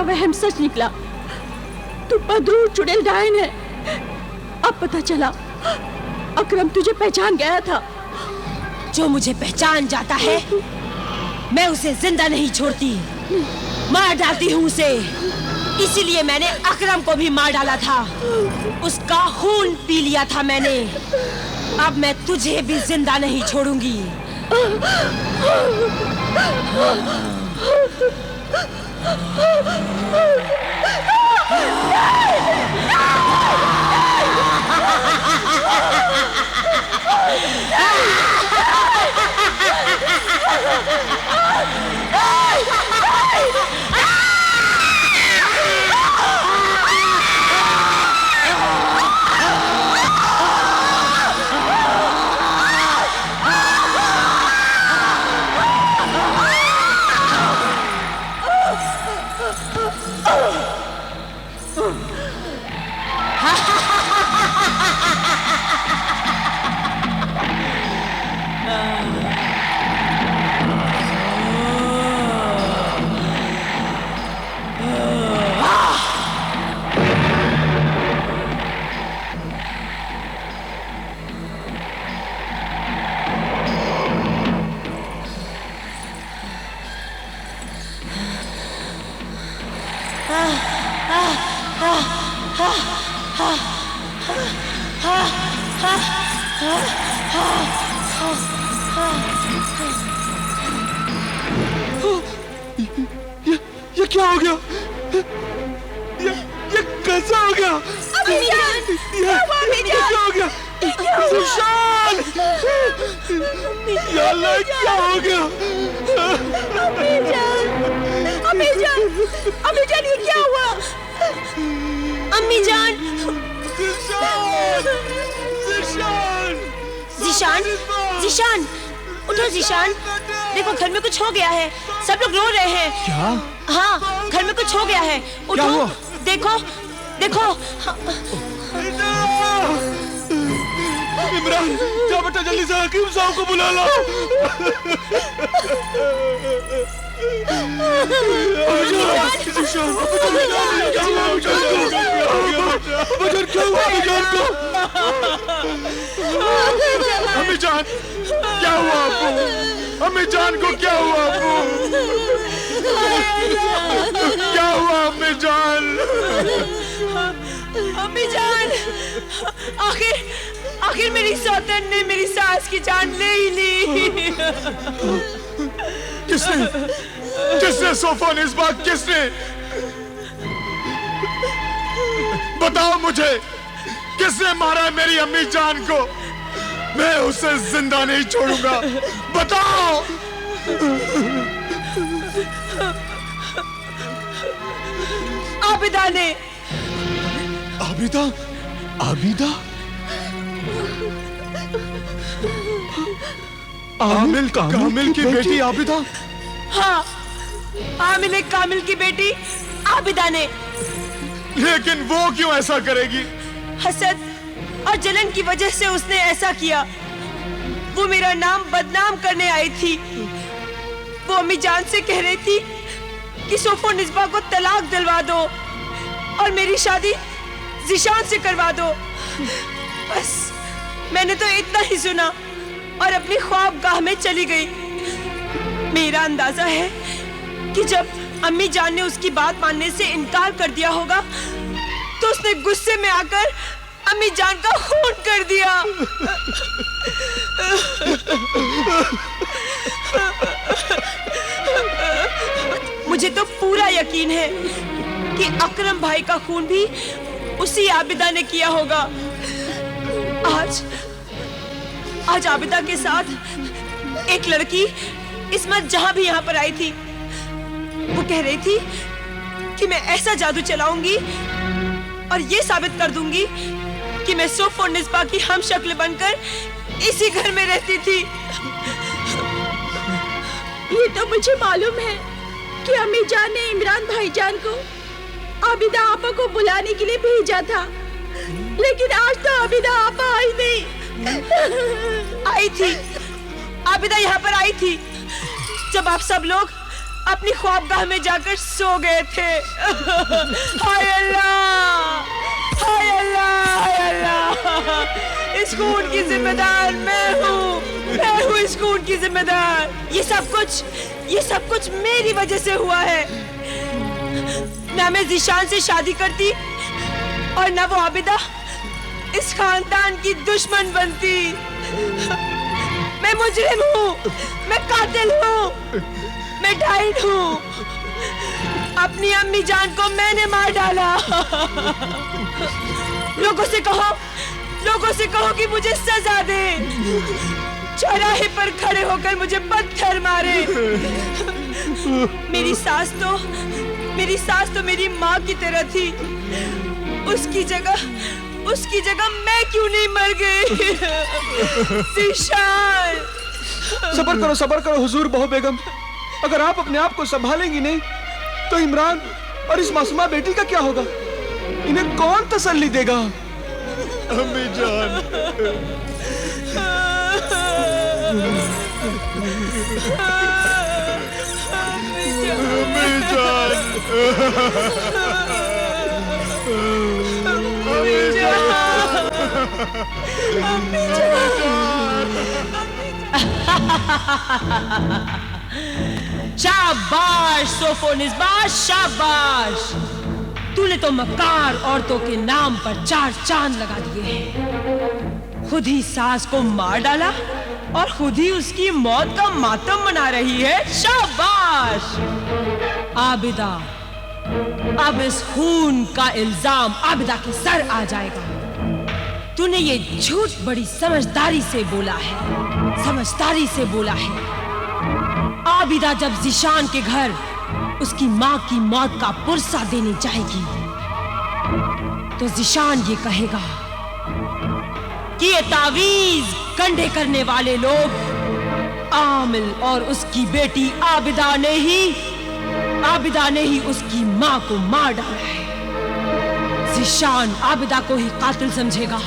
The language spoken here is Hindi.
वहम सच निकला। तू बदरूर चुड़ैल डायन है। अब पता चला अकरम तुझे पहचान गया था। जो मुझे पहचान जाता है मैं उसे जिंदा नहीं छोड़ती, मार डालती हूँ उसे। इसीलिए मैंने अकरम को भी मार डाला था, उसका खून पी लिया था मैंने। अब मैं तुझे भी जिंदा नहीं छोड़ूंगी। ये क्या हो गया? ये कैसा हो गया? ये क्या हो गया? ज़ीशान! या अल्लाह, क्या हो गया? अम्मी जान, ये क्या हुआ? अम्मी जान! ज़ीशान, उठो ज़ीशान। देखो घर में कुछ हो गया है, सब लोग रो रहे हैं। क्या? हाँ, घर में कुछ हो गया है। उठो, देखो। इमरान, जा बेटा, जल्दी से हकीम साहब को बुला लो। अम्मी जान, क्या हुआ आपको? अम्मी जान को क्या हुआ आपको? क्या हुआ अम्मी जान? अम्मी जान, आखिर मेरी सौतन ने मेरी सास की जान ले ही ली। किसने सोफन, इस बात किसने? बताओ मुझे, किसने मारा है मेरी अम्मी जान को? मैं उसे जिंदा नहीं छोड़ूंगा, बताओ। आबिदा ने। आबिदा? कामिल की बेटी आबिदा? हाँ, आमिल कामिल की बेटी आबिदा ने। लेकिन वो क्यों ऐसा करेगी? हसद और जलन की वजह से उसने ऐसा किया। वो मेरा नाम बदनाम करने आई थी। वो अम्मी जान से कह रही थी कि सोफो निस्बा को तलाक दिलवा दो और मेरी शादी ज़िशान से करवा दो। बस मैंने तो इतना ही सुना और अपनी ख्वाबगाह में चली गई। मेरा अंदाजा है कि जब अम्मी जान ने उसकी बात मानने से इनकार कर दिया होगा तो उसने गुस्से में आकर अम्मी जान का खून कर दिया। मुझे तो पूरा यकीन है कि अकरम भाई का खून भी उसी आबिदा ने किया होगा। आज आबिदा के साथ एक लड़की इस्मत जहां भी यहाँ पर आई थी। वो कह रही थी कि मैं ऐसा जादू चलाऊंगी और ये साबित कर दूंगी कि मैं सुफ और निस्बा की हम शक्ल बनकर इसी घर में रहती थी। ये तो मुझे मालूम है कि अम्मी जान ने इमरान भाईजान को आबिदा आपा को बुलाने के लिए भेजा था, लेकिन आज तो आबिदा आपा आई नहीं। आई थी, आबिदा यहाँ पर आई थी जब आप सब लोग अपनी ख्वाबगाह में जाकर सो गए थे। हाय अल्लाह, हाय अल्लाह, हाय अल्लाह। इस खून की जिम्मेदार मैं हूँ इस खून की जिम्मेदार। ये सब कुछ मेरी वजह से हुआ है। ना मैं ज़िशान से शादी करती और ना वो आबिदा इस खानदान की दुश्मन बनती। मैं मुजरिम हूँ, मैं कातिल हूँ, मैं डाइन हूँ। अपनी अम्मी जान को मैंने मार डाला। लोगों से कहो कि मुझे सजा दे। चौराहे पर खड़े होकर मुझे पत्थर मारे। मेरी सास तो मेरी माँ की तरह थी। उसकी जगह मैं क्यों नहीं मर गई? ज़िशान। सबर करो हुजूर बहू बेगम। अगर आप अपने आप को संभालेंगी नहीं तो इमरान और इस मासूमा बेटी का क्या होगा? इन्हें कौन तसल्ली देगा? अम्मी जान, अम्मी जान, शाबाश सोफो निस्बा, शाबाश। तूने तो मक्कार औरतों के नाम पर 4 चांद लगा दिए हैं। खुद ही सास को मार डाला और खुद ही उसकी मौत का मातम मना रही है। शाबाश आबिदा। अब इस खून का इल्जाम आबिदा के सर आ जाएगा। तूने ये झूठ बड़ी समझदारी से बोला है। आबिदा जब ज़िशान के घर उसकी माँ की मौत का पुरसा देने जाएगी तो ज़िशान ये कहेगा कि ये तावीज कंधे करने वाले लोग आमिल और उसकी बेटी आबिदा ने ही उसकी माँ को मार डाला है। ज़िशान आबिदा को ही कातिल समझेगा।